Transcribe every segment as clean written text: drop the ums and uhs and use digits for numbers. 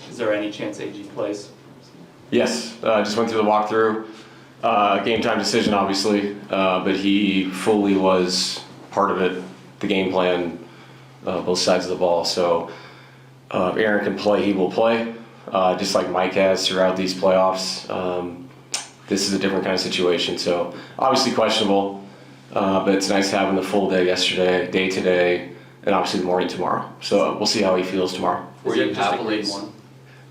Is there any chance AG plays? Yes, just went through the walkthrough. Game time decision, obviously, but he fully was part of it, the game plan, both sides of the ball. So if Aaron can play, he will play, just like Mike has throughout these playoffs. This is a different kind of situation, so obviously questionable, but it's nice having the full day yesterday, day today, and obviously the morning tomorrow. So we'll see how he feels tomorrow. Were you happily one?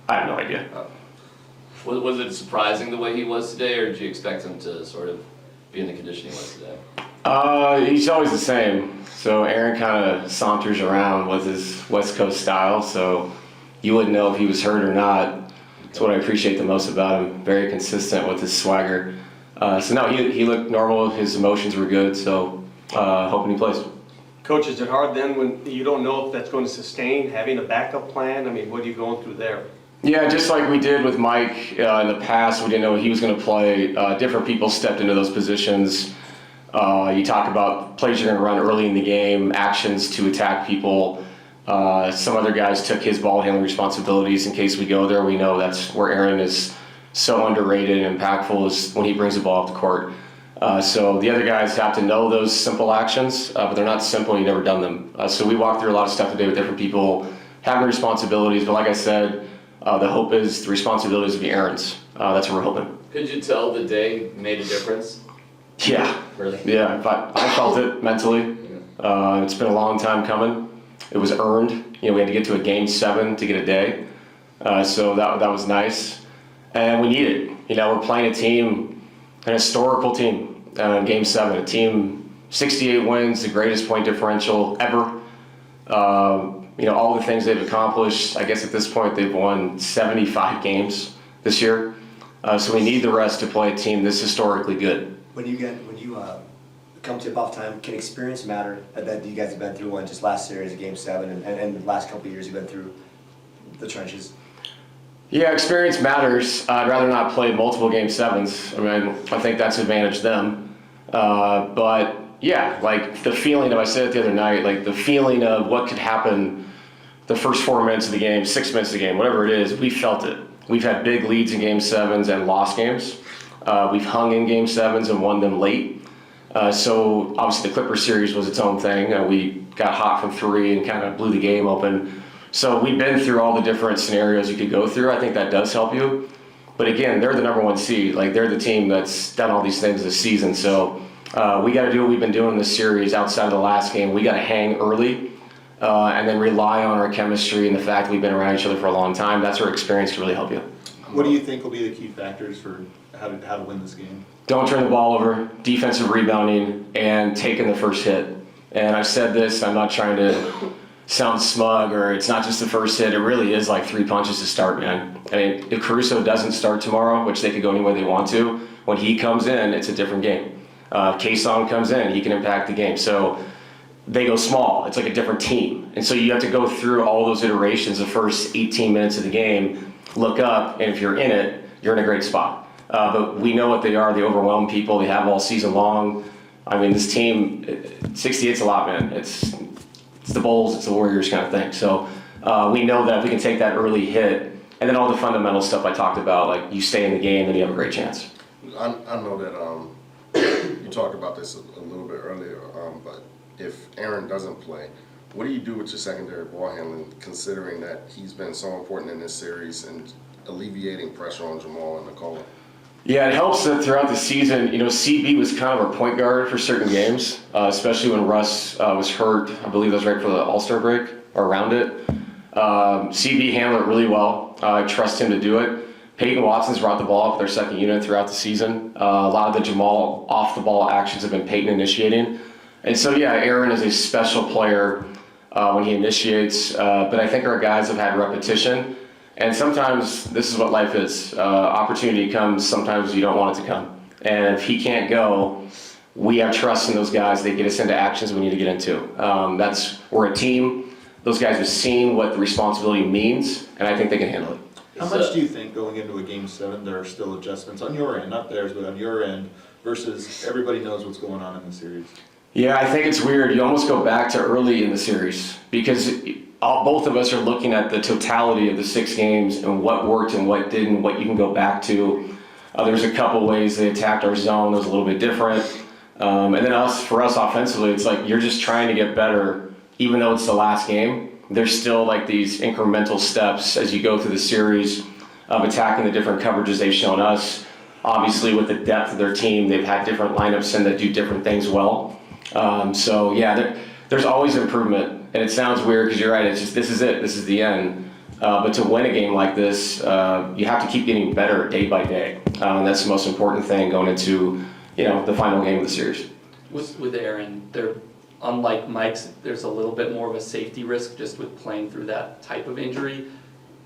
I have no idea. Was it surprising the way he was today, or did you expect him to sort of be in the condition he was today? He's always the same. So Aaron kind of saunters around with his West Coast style, so you wouldn't know if he was hurt or not. That's what I appreciate the most about him. Very consistent with his swagger. So no, he looked normal. His emotions were good, so hoping he plays. Coach, is it hard then when you don't know if that's going to sustain, having a backup plan? I mean, what are you going through there? Yeah, just like we did with Mike in the past, we didn't know he was going to play. Different people stepped into those positions. You talk about plays you're going to run early in the game, actions to attack people. Some other guys took his ball handling responsibilities in case we go there. We know that's where Aaron is so underrated and impactful is when he brings the ball up the court. So the other guys have to know those simple actions, but they're not simple, you've never done them. So we walked through a lot of stuff today with different people, having responsibilities, but like I said, the hope is the responsibilities will be Aaron's. That's what we're hoping. Could you tell the day made a difference? Yeah. Really? Yeah, I felt it mentally. It's been a long time coming. It was earned. We had to get to a game 7 to get a day. So that was nice. And we need it. We're playing a team, an historical team in game 7, a team 68 wins, the greatest point differential ever. All the things they've accomplished. I guess at this point they've won 75 games this year. So we need the rest to play a team this historically good. When you come tip-off time, can experience matter that you guys have been through one just last series of Game 7 and the last couple of years you've been through the trenches? Yeah, experience matters. I'd rather not play multiple Game 7s. I think that's advantage them. But yeah, like the feeling of, I said it the other night, like the feeling of what could happen the first 4 minutes of the game, 6 minutes of the game, whatever it is, we felt it. We've had big leads in Game 7s and lost games. We've hung in Game 7s and won them late. So obviously the Clippers series was its own thing. We got hot from 3 and kind of blew the game open. So we've been through all the different scenarios you could go through. I think that does help you. But again, they're the number 1 seed. Like they're the team that's done all these things this season. So we got to do what we've been doing in this series outside of the last game. We got to hang early and then rely on our chemistry and the fact that we've been around each other for a long time. That's where experience can really help you. What do you think will be the key factors for how to win this game? Don't turn the ball over, defensive rebounding, and taking the first hit. And I've said this, I'm not trying to sound smug or it's not just the first hit. It really is like 3 punches to start, man. I mean, if Caruso doesn't start tomorrow, which they could go any way they want to, when he comes in, it's a different game. If K-Song comes in, he can impact the game. So they go small. It's like a different team. And so you have to go through all those iterations the first 18 minutes of the game, look up, and if you're in it, you're in a great spot. But we know what they are. They overwhelm people. They have all season long. I mean, this team, 68's a lot, man. It's the Bulls, it's the Warriors kind of thing. So we know that if we can take that early hit, and then all the fundamental stuff I talked about, like you stay in the game, then you have a great chance. I know that you talked about this a little bit earlier, but if Aaron doesn't play, what do you do with your secondary ball handling, considering that he's been so important in this series and alleviating pressure on Jamal and Nikola? Yeah, it helps that throughout the season, CB was kind of our point guard for certain games, especially when Russ was hurt. I believe that was right for the All-Star break or around it. CB handled it really well. I trust him to do it. Peyton Watson's brought the ball up with their second unit throughout the season. A lot of the Jamal off-the-ball actions have been Peyton initiating. And so, yeah, Aaron is a special player when he initiates, but I think our guys have had repetition. And sometimes this is what life is. Opportunity comes, sometimes you don't want it to come. And if he can't go, we have trust in those guys. They get us into actions we need to get into. We're a team. Those guys have seen what the responsibility means, and I think they can handle it. How much do you think going into a Game 7 there are still adjustments on your end, not theirs, but on your end, versus everybody knows what's going on in the series? Yeah, I think it's weird. You almost go back to early in the series because both of us are looking at the totality of the 6 games and what worked and what didn't, what you can go back to. There's a couple ways they attacked our zone that was a little bit different. And then for us offensively, it's like you're just trying to get better, even though it's the last game. There's still like these incremental steps as you go through the series of attacking the different coverages they've shown us. Obviously, with the depth of their team, they've had different lineups and that do different things well. So yeah, there's always improvement, and it sounds weird because you're right. It's just this is it. This is the end. But to win a game like this, you have to keep getting better day by day. And that's the most important thing going into the final game of the series. With Aaron, unlike Mike's, there's a little bit more of a safety risk just with playing through that type of injury.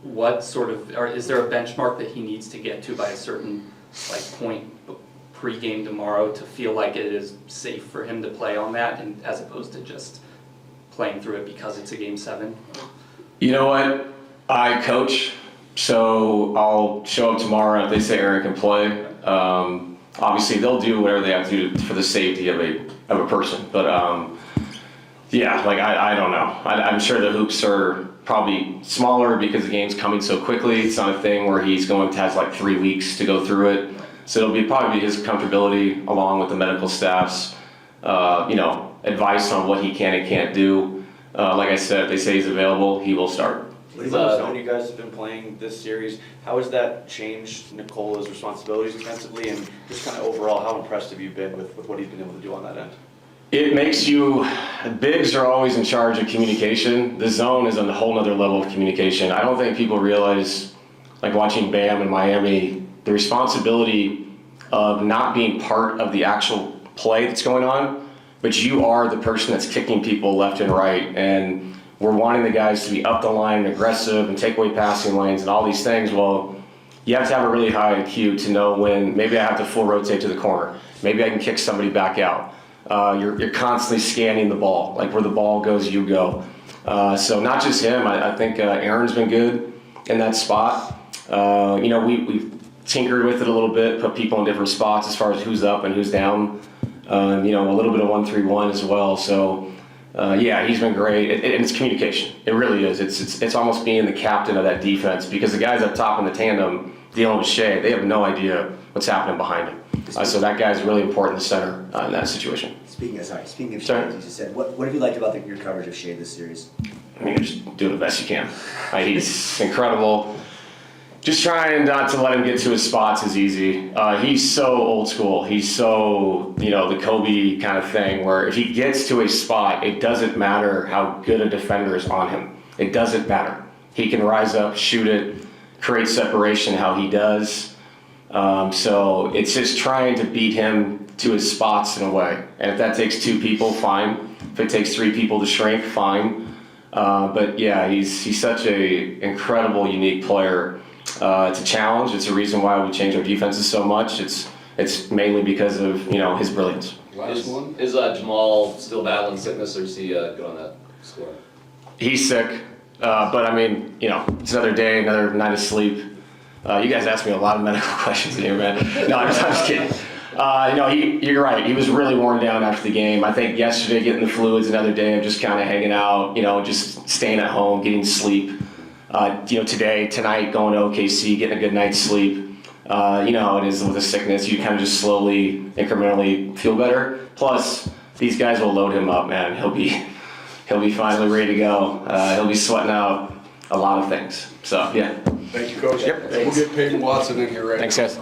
Is there a benchmark that he needs to get to by a certain point pre-game tomorrow to feel like it is safe for him to play on that, and as opposed to just playing through it because it's a Game 7? You know what? I coach, so I'll show up tomorrow if they say Aaron can play. Obviously, they'll do whatever they have to do for the safety of a person. But yeah, I don't know. I'm sure the hoops are probably smaller because the game's coming so quickly. It's not a thing where he's going to have 3 weeks to go through it. So it'll probably be his comfortability along with the medical staff's, advice on what he can and can't do. Like I said, if they say he's available, he will start. With the zone you guys have been playing this series, how has that changed Nicola's responsibilities defensively, and just kind of overall, how impressed have you been with what he's been able to do on that end? It makes bigs are always in charge of communication. The zone is on a whole nother level of communication. I don't think people realize, watching Bam in Miami, the responsibility of not being part of the actual play that's going on, but you are the person that's kicking people left and right, and we're wanting the guys to be up the line and aggressive and take away passing lanes and all these things. Well, you have to have a really high IQ to know when maybe I have to full rotate to the corner. Maybe I can kick somebody back out. You're constantly scanning the ball. Where the ball goes, you go. So not just him. I think Aaron's been good in that spot. We've tinkered with it a little bit, put people in different spots as far as who's up and who's down. A little bit of 1-3-1 as well. So yeah, he's been great. And it's communication. It really is. It's almost being the captain of that defense, because the guys up top in the tandem dealing with Shea, they have no idea what's happening behind him. So that guy's really important in the center in that situation. Speaking of Shea, you just said, what have you liked about your coverage of Shea this series? I mean, just do the best you can. He's incredible. Just trying not to let him get to his spots is easy. He's so old school. He's so, the Kobe kind of thing, where if he gets to a spot, it doesn't matter how good a defender is on him. It doesn't matter. He can rise up, shoot it, create separation how he does. So it's just trying to beat him to his spots in a way. And if that takes 2 people, fine. If it takes 3 people to shrink, fine. But yeah, he's such a incredible, unique player. It's a challenge. It's a reason why we change our defenses so much. It's mainly because of his brilliance. Is Jamal still battling sickness, or is he good on that score? He's sick, but I mean, it's another day, another night of sleep. You guys ask me a lot of medical questions in here, man. No, I'm just kidding. You're right. He was really worn down after the game. I think yesterday getting the fluids, another day of just kind of hanging out, just staying at home, getting sleep. Tonight going to OKC, getting a good night's sleep. You know how it is with a sickness. You kind of just slowly, incrementally feel better. Plus, these guys will load him up, man. He'll be finally ready to go. He'll be sweating out a lot of things. So, yeah. Thank you, Coach. Yep. We'll get Peyton Watson in here right now. Thanks, guys.